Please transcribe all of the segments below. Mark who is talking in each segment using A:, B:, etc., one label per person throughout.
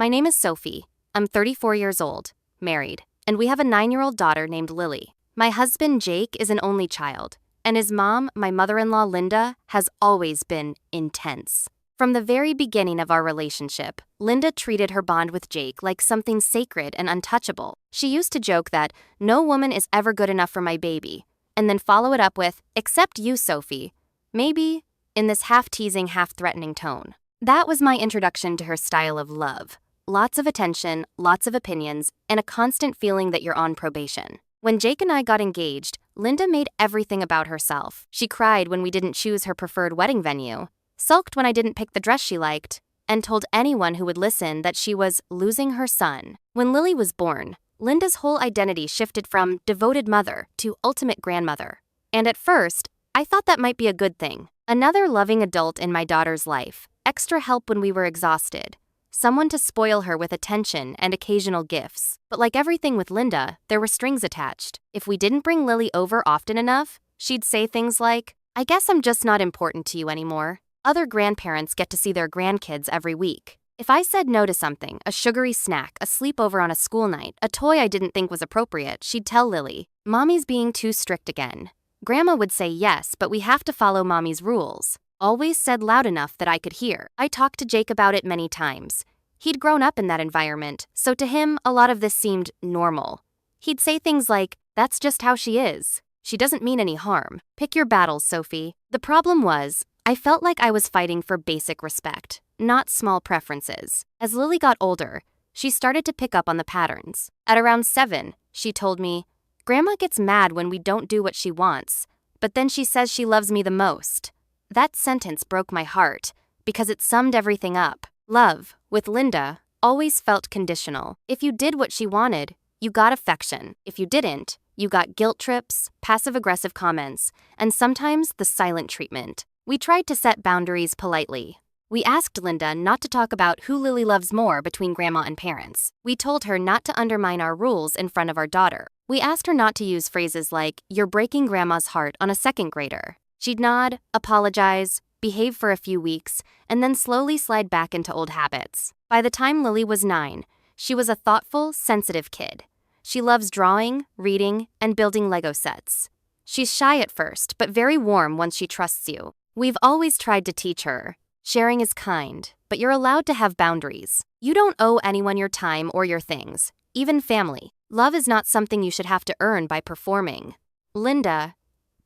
A: My name is Sophie. I'm 34 years old, married, and we have a 9-year-old daughter named Lily. My husband, Jake, is an only child, and his mom, my mother-in-law, Linda, has always been intense. From the very beginning of our relationship, Linda treated her bond with Jake like something sacred and untouchable. She used to joke that no woman is ever good enough for my baby, and then follow it up with, "Except you, Sophie. Maybe," in this half-teasing, half-threatening tone. That was my introduction to her style of love. Lots of attention, lots of opinions, and a constant feeling that you're on probation. When Jake and I got engaged, Linda made everything about herself. She cried when we didn't choose her preferred wedding venue, sulked when I didn't pick the dress she liked, and told anyone who would listen that she was losing her son. When Lily was born, Linda's whole identity shifted from devoted mother to ultimate grandmother. And at first, I thought that might be a good thing. Another loving adult in my daughter's life, extra help when we were exhausted, someone to spoil her with attention and occasional gifts. But like everything with Linda, there were strings attached. If we didn't bring Lily over often enough, she'd say things like, "I guess I'm just not important to you anymore." Other grandparents get to see their grandkids every week. If I said no to something, a sugary snack, a sleepover on a school night, a toy I didn't think was appropriate, she'd tell Lily, "Mommy's being too strict again." Grandma would say yes, but we have to follow Mommy's rules. Always said loud enough that I could hear. I talked to Jake about it many times. He'd grown up in that environment, so to him, a lot of this seemed normal. He'd say things like, "That's just how she is. She doesn't mean any harm. Pick your battles, Sophie." The problem was, I felt like I was fighting for basic respect, not small preferences. As Lily got older, she started to pick up on the patterns. At around 7, she told me, "Grandma gets mad when we don't do what she wants, but then she says she loves me the most." That sentence broke my heart, because it summed everything up. Love, with Linda, always felt conditional. If you did what she wanted, you got affection. If you didn't, you got guilt trips, passive-aggressive comments, and sometimes the silent treatment. We tried to set boundaries politely. We asked Linda not to talk about who Lily loves more between grandma and parents. We told her not to undermine our rules in front of our daughter. We asked her not to use phrases like, "You're breaking grandma's heart" on a second grader. She'd nod, apologize, behave for a few weeks, and then slowly slide back into old habits. By the time Lily was 9, she was a thoughtful, sensitive kid. She loves drawing, reading, and building Lego sets. She's shy at first, but very warm once she trusts you. We've always tried to teach her, sharing is kind, but you're allowed to have boundaries. You don't owe anyone your time or your things, even family. Love is not something you should have to earn by performing. Linda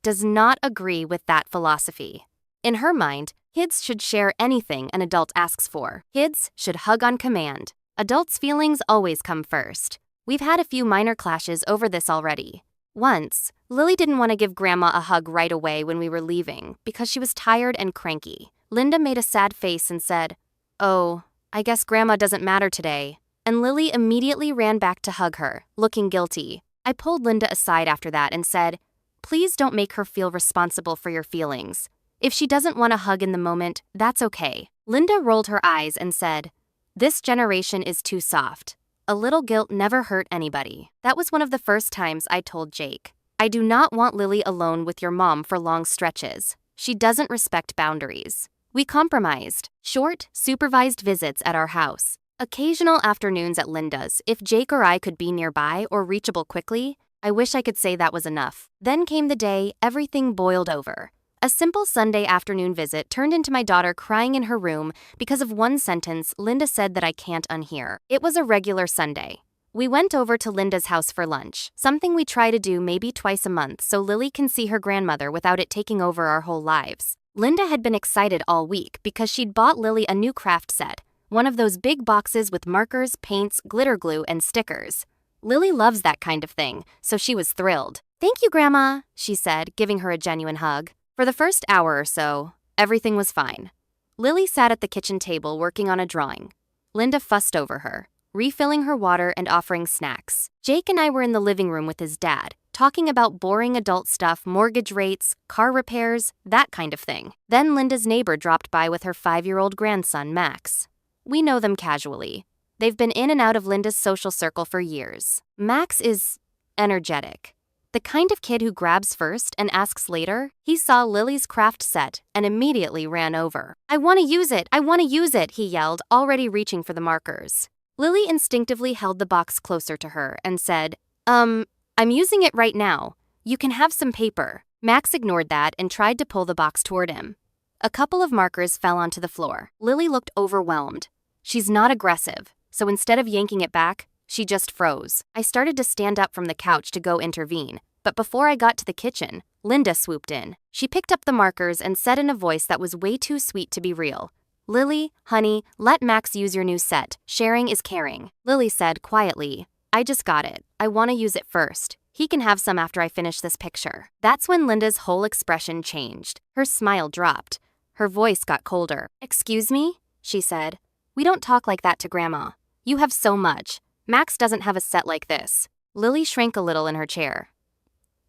A: does not agree with that philosophy. In her mind, kids should share anything an adult asks for. Kids should hug on command. Adults' feelings always come first. We've had a few minor clashes over this already. Once, Lily didn't want to give Grandma a hug right away when we were leaving because she was tired and cranky. Linda made a sad face and said, "Oh, I guess Grandma doesn't matter today." And Lily immediately ran back to hug her, looking guilty. I pulled Linda aside after that and said, "Please don't make her feel responsible for your feelings. If she doesn't want a hug in the moment, that's okay." Linda rolled her eyes and said, "This generation is too soft. A little guilt never hurt anybody." That was one of the first times I told Jake, "I do not want Lily alone with your mom for long stretches. She doesn't respect boundaries." We compromised. Short, supervised visits at our house. Occasional afternoons at Linda's if Jake or I could be nearby or reachable quickly. I wish I could say that was enough. Then came the day everything boiled over. A simple Sunday afternoon visit turned into my daughter crying in her room because of one sentence Linda said that I can't unhear. It was a regular Sunday. We went over to Linda's house for lunch, something we try to do maybe twice a month so Lily can see her grandmother without it taking over our whole lives. Linda had been excited all week because she'd bought Lily a new craft set, one of those big boxes with markers, paints, glitter glue, and stickers. Lily loves that kind of thing, so she was thrilled. "Thank you, Grandma," she said, giving her a genuine hug. For the first hour or so, everything was fine. Lily sat at the kitchen table working on a drawing. Linda fussed over her, refilling her water and offering snacks. Jake and I were in the living room with his dad, talking about boring adult stuff, mortgage rates, car repairs, that kind of thing. Then Linda's neighbor dropped by with her 5-year-old grandson, Max. We know them casually. They've been in and out of Linda's social circle for years. Max is energetic. The kind of kid who grabs first and asks later. He saw Lily's craft set and immediately ran over. "I want to use it! I want to use it!" he yelled, already reaching for the markers. Lily instinctively held the box closer to her and said, I'm using it right now. You can have some paper. Max ignored that and tried to pull the box toward him. A couple of markers fell onto the floor. Lily looked overwhelmed. She's not aggressive, so instead of yanking it back, she just froze. I started to stand up from the couch to go intervene, but before I got to the kitchen, Linda swooped in. She picked up the markers and said in a voice that was way too sweet to be real, "Lily, honey, let Max use your new set. Sharing is caring." Lily said quietly, "I just got it. I want to use it first. He can have some after I finish this picture." That's when Linda's whole expression changed. Her smile dropped. Her voice got colder. "Excuse me?" she said. "We don't talk like that to Grandma. You have so much. Max doesn't have a set like this." Lily shrank a little in her chair.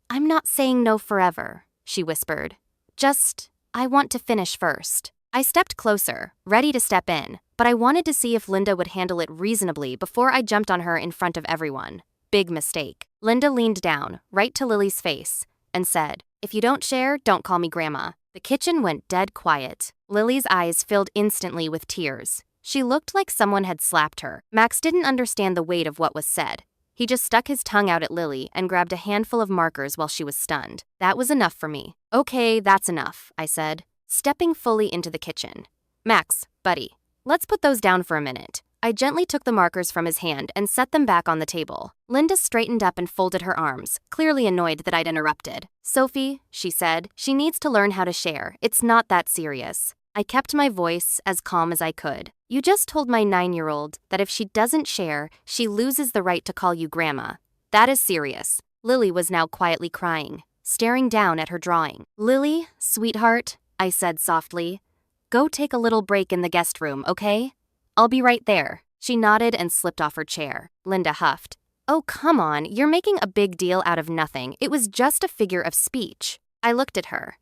A: "I'm not saying no forever," she whispered. "Just, I want to finish first." I stepped closer, ready to step in, but I wanted to see if Linda would handle it reasonably before I jumped on her in front of everyone. Big mistake. Linda leaned down, right to Lily's face, and said, "If you don't share, don't call me Grandma." The kitchen went dead quiet. Lily's eyes filled instantly with tears. She looked like someone had slapped her. Max didn't understand the weight of what was said. He just stuck his tongue out at Lily and grabbed a handful of markers while she was stunned. That was enough for me. "Okay, that's enough," I said, stepping fully into the kitchen. "Max, buddy, let's put those down for a minute." I gently took the markers from his hand and set them back on the table. Linda straightened up and folded her arms, clearly annoyed that I'd interrupted. "Sophie," she said, "she needs to learn how to share. It's not that serious." I kept my voice as calm as I could. "You just told my 9-year-old that if she doesn't share, she loses the right to call you Grandma. That is serious." Lily was now quietly crying, staring down at her drawing. "Lily, sweetheart," I said softly, "go take a little break in the guest room, okay? I'll be right there." She nodded and slipped off her chair. Linda huffed. "Oh, come on, you're making a big deal out of nothing. It was just a figure of speech." I looked at her.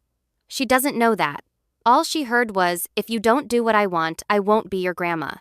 A: "She doesn't know that. All she heard was, if you don't do what I want, I won't be your grandma.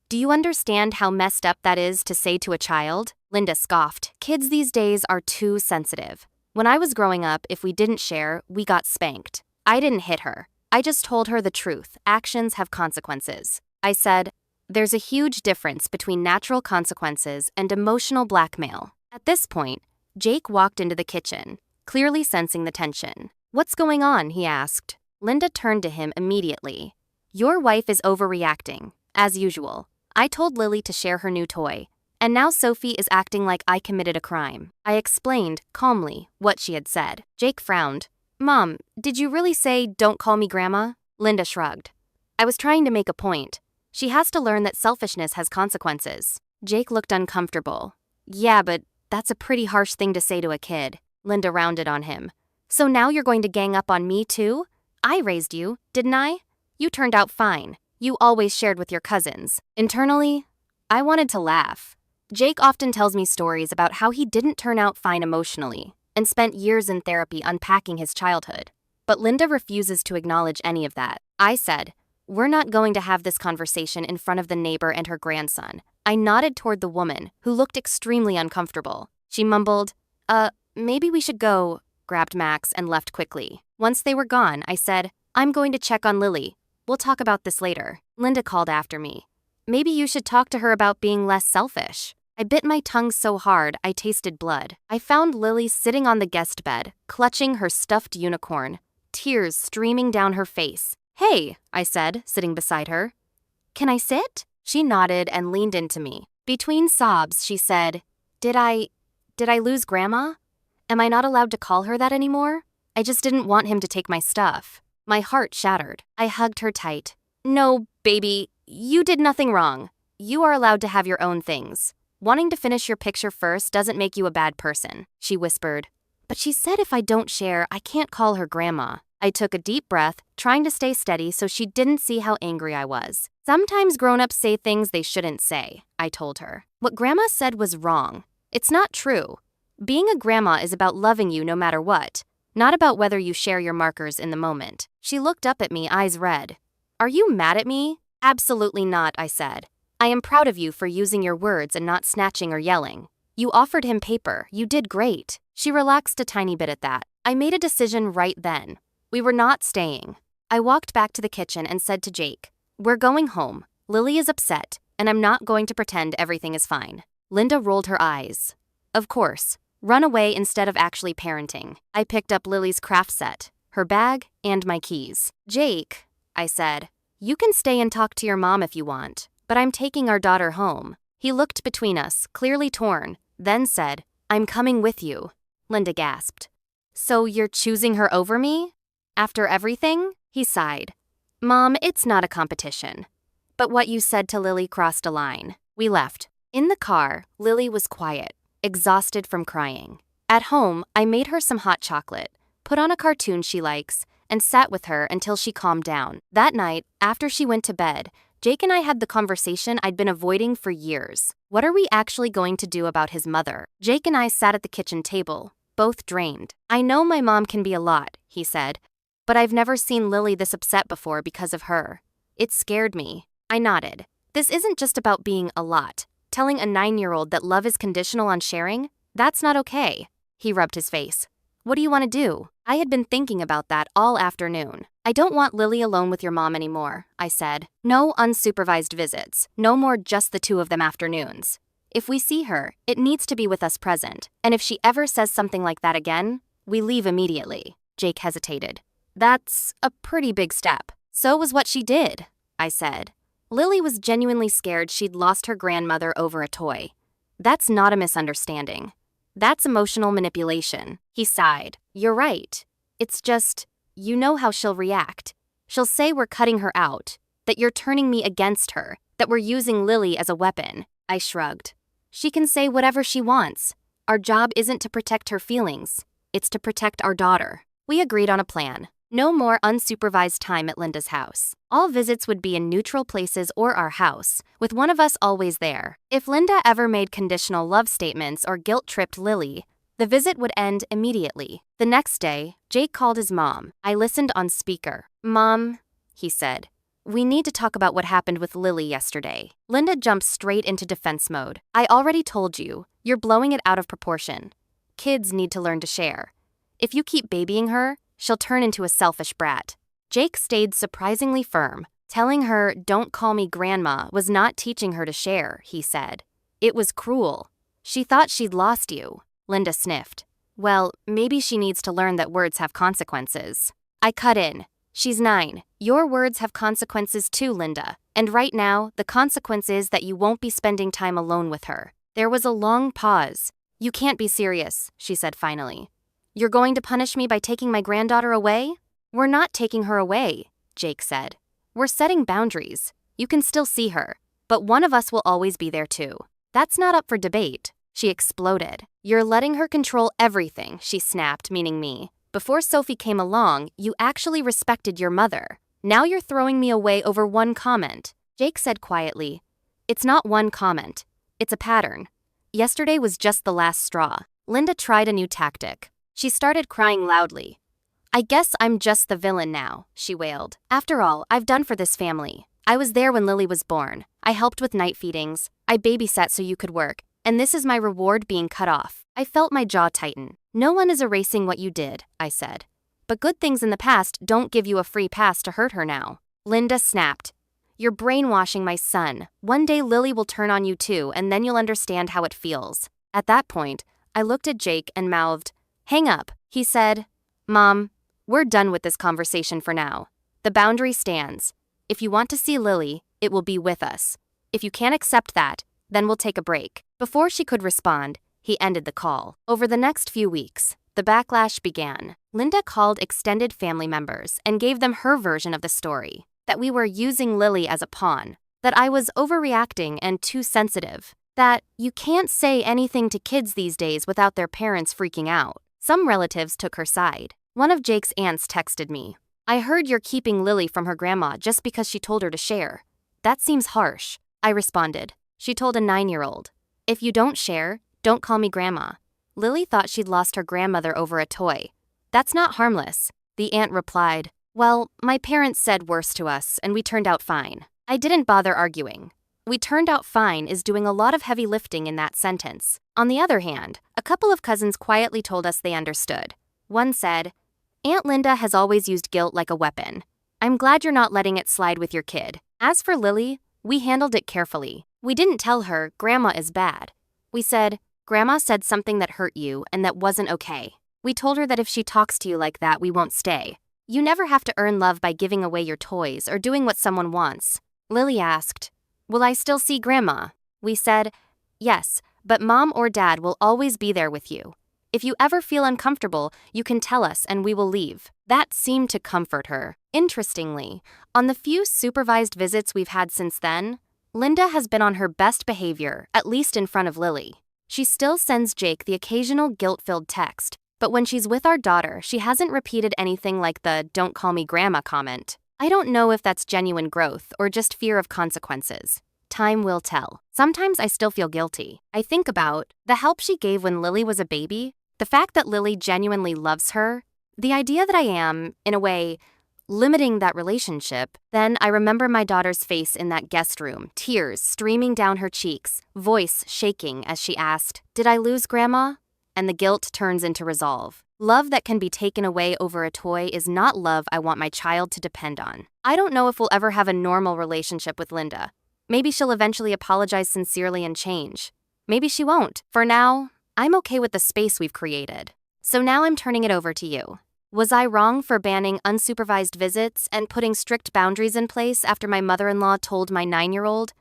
A: Do you understand how messed up that is to say to a child?" Linda scoffed. "Kids these days are too sensitive. When I was growing up, if we didn't share, we got spanked. I didn't hit her. I just told her the truth. Actions have consequences." I said, "There's a huge difference between natural consequences and emotional blackmail." At this point, Jake walked into the kitchen, clearly sensing the tension. "What's going on?" he asked. Linda turned to him immediately. "Your wife is overreacting, as usual. I told Lily to share her new toy, and now Sophie is acting like I committed a crime." I explained, calmly, what she had said. Jake frowned. "Mom, did you really say, 'Don't call me Grandma'?" Linda shrugged. "I was trying to make a point. She has to learn that selfishness has consequences." Jake looked uncomfortable. "Yeah, but that's a pretty harsh thing to say to a kid." Linda rounded on him. "So now you're going to gang up on me too? I raised you, didn't I? You turned out fine. You always shared with your cousins." Internally, I wanted to laugh. Jake often tells me stories about how he didn't turn out fine emotionally and spent years in therapy unpacking his childhood. But Linda refuses to acknowledge any of that. I said, "We're not going to have this conversation in front of the neighbor and her grandson." I nodded toward the woman, who looked extremely uncomfortable. She mumbled, Maybe we should go," grabbed Max and left quickly. Once they were gone, I said, "I'm going to check on Lily. We'll talk about this later." Linda called after me. "Maybe you should talk to her about being less selfish." I bit my tongue so hard I tasted blood. I found Lily sitting on the guest bed, clutching her stuffed unicorn, tears streaming down her face. "Hey," I said, sitting beside her. "Can I sit?" She nodded and leaned into me. Between sobs, she said, Did I lose Grandma? Am I not allowed to call her that anymore? I just didn't want him to take my stuff." My heart shattered. I hugged her tight. "No, baby, you did nothing wrong. You are allowed to have your own things. Wanting to finish your picture first doesn't make you a bad person," she whispered. "But she said if I don't share, I can't call her Grandma." I took a deep breath, trying to stay steady so she didn't see how angry I was. "Sometimes grown-ups say things they shouldn't say," I told her. "What Grandma said was wrong. It's not true. Being a grandma is about loving you no matter what, not about whether you share your markers in the moment." She looked up at me, eyes red. "Are you mad at me?" "Absolutely not," I said. "I am proud of you for using your words and not snatching or yelling. You offered him paper. You did great." She relaxed a tiny bit at that. I made a decision right then. We were not staying. I walked back to the kitchen and said to Jake, "We're going home. Lily is upset, and I'm not going to pretend everything is fine. Linda rolled her eyes. Of course. Run away instead of actually parenting. I picked up Lily's craft set, her bag, and my keys. Jake, I said, you can stay and talk to your mom if you want, but I'm taking our daughter home. He looked between us, clearly torn, then said, I'm coming with you. Linda gasped. So you're choosing her over me? After everything? He sighed. Mom, it's not a competition. But what you said to Lily crossed a line. We left. In the car, Lily was quiet, exhausted from crying. At home, I made her some hot chocolate, put on a cartoon she likes, and sat with her until she calmed down. That night, after she went to bed, Jake and I had the conversation I'd been avoiding for years. What are we actually going to do about his mother? Jake and I sat at the kitchen table, both drained. I know my mom can be a lot, he said, but I've never seen Lily this upset before because of her. It scared me. I nodded. This isn't just about being a lot. Telling a 9-year-old that love is conditional on sharing? That's not okay. He rubbed his face. What do you want to do? I had been thinking about that all afternoon. I don't want Lily alone with your mom anymore, I said. No unsupervised visits. No more just the two of them afternoons. If we see her, it needs to be with us present. And if she ever says something like that again, we leave immediately. Jake hesitated. That's a pretty big step. So was what she did, I said. Lily was genuinely scared she'd lost her grandmother over a toy. That's not a misunderstanding. That's emotional manipulation. He sighed. You're right. It's just, you know how she'll react. She'll say we're cutting her out, that you're turning me against her, that we're using Lily as a weapon. I shrugged. She can say whatever she wants. Our job isn't to protect her feelings. It's to protect our daughter. We agreed on a plan. No more unsupervised time at Linda's house. All visits would be in neutral places or our house, with one of us always there. If Linda ever made conditional love statements or guilt-tripped Lily, the visit would end immediately. The next day, Jake called his mom. I listened on speaker. Mom, he said, we need to talk about what happened with Lily yesterday. Linda jumped straight into defense mode. I already told you, you're blowing it out of proportion. Kids need to learn to share. If you keep babying her, she'll turn into a selfish brat. Jake stayed surprisingly firm. Telling her, don't call me grandma, was not teaching her to share, he said. It was cruel. She thought she'd lost you. Linda sniffed. Well, maybe she needs to learn that words have consequences. I cut in. She's 9. Your words have consequences too, Linda. And right now, the consequence is that you won't be spending time alone with her. There was a long pause. You can't be serious, she said finally. You're going to punish me by taking my granddaughter away? We're not taking her away, Jake said. We're setting boundaries. You can still see her, but one of us will always be there too. That's not up for debate, she exploded. You're letting her control everything, she snapped, meaning me. Before Sophie came along, you actually respected your mother. Now you're throwing me away over one comment. Jake said quietly, it's not one comment. It's a pattern. Yesterday was just the last straw. Linda tried a new tactic. She started crying loudly. I guess I'm just the villain now, she wailed. After all, I've done for this family. I was there when Lily was born. I helped with night feedings. I babysat so you could work. And this is my reward being cut off. I felt my jaw tighten. No one is erasing what you did, I said. But good things in the past don't give you a free pass to hurt her now. Linda snapped. You're brainwashing my son. One day Lily will turn on you too, and then you'll understand how it feels. At that point, I looked at Jake and mouthed, hang up. He said, Mom, we're done with this conversation for now. The boundary stands. If you want to see Lily, it will be with us. If you can't accept that, then we'll take a break. Before she could respond, he ended the call. Over the next few weeks, the backlash began. Linda called extended family members and gave them her version of the story, that we were using Lily as a pawn, that I was overreacting and too sensitive, that you can't say anything to kids these days without their parents freaking out. Some relatives took her side. One of Jake's aunts texted me, I heard you're keeping Lily from her grandma just because she told her to share. That seems harsh. I responded. She told a 9-year-old, if you don't share, don't call me grandma. Lily thought she'd lost her grandmother over a toy. That's not harmless. The aunt replied, well, my parents said worse to us and we turned out fine. I didn't bother arguing. We turned out fine is doing a lot of heavy lifting in that sentence. On the other hand, a couple of cousins quietly told us they understood. One said, Aunt Linda has always used guilt like a weapon. I'm glad you're not letting it slide with your kid. As for Lily, We handled it carefully. We didn't tell her, Grandma is bad. We said, Grandma said something that hurt you and that wasn't okay. We told her that if she talks to you like that, we won't stay. You never have to earn love by giving away your toys or doing what someone wants. Lily asked, Will I still see Grandma? We said, Yes, but Mom or Dad will always be there with you. If you ever feel uncomfortable, you can tell us and we will leave. That seemed to comfort her. Interestingly, on the few supervised visits we've had since then, Linda has been on her best behavior, at least in front of Lily. She still sends Jake the occasional guilt-filled text, but when she's with our daughter, she hasn't repeated anything like the "don't call me grandma" comment. I don't know if that's genuine growth or just fear of consequences. Time will tell. Sometimes I still feel guilty. I think about the help she gave when Lily was a baby, the fact that Lily genuinely loves her, the idea that I am, in a way, limiting that relationship. Then I remember my daughter's face in that guest room, tears streaming down her cheeks, voice shaking as she asked, Did I lose Grandma? And the guilt turns into resolve. Love that can be taken away over a toy is not love I want my child to depend on. I don't know if we'll ever have a normal relationship with Linda. Maybe she'll eventually apologize sincerely and change. Maybe she won't. For now, I'm okay with the space we've created. So now I'm turning it over to you. Was I wrong for banning unsupervised visits and putting strict boundaries in place after my mother-in-law told my 9-year-old,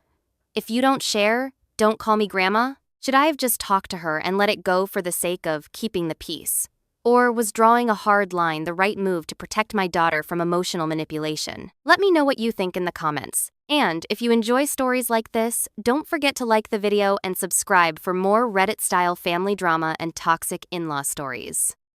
A: If you don't share, don't call me Grandma? Should I have just talked to her and let it go for the sake of keeping the peace? Or was drawing a hard line the right move to protect my daughter from emotional manipulation? Let me know what you think in the comments. And if you enjoy stories like this, don't forget to like the video and subscribe for more Reddit-style family drama and toxic in-law stories.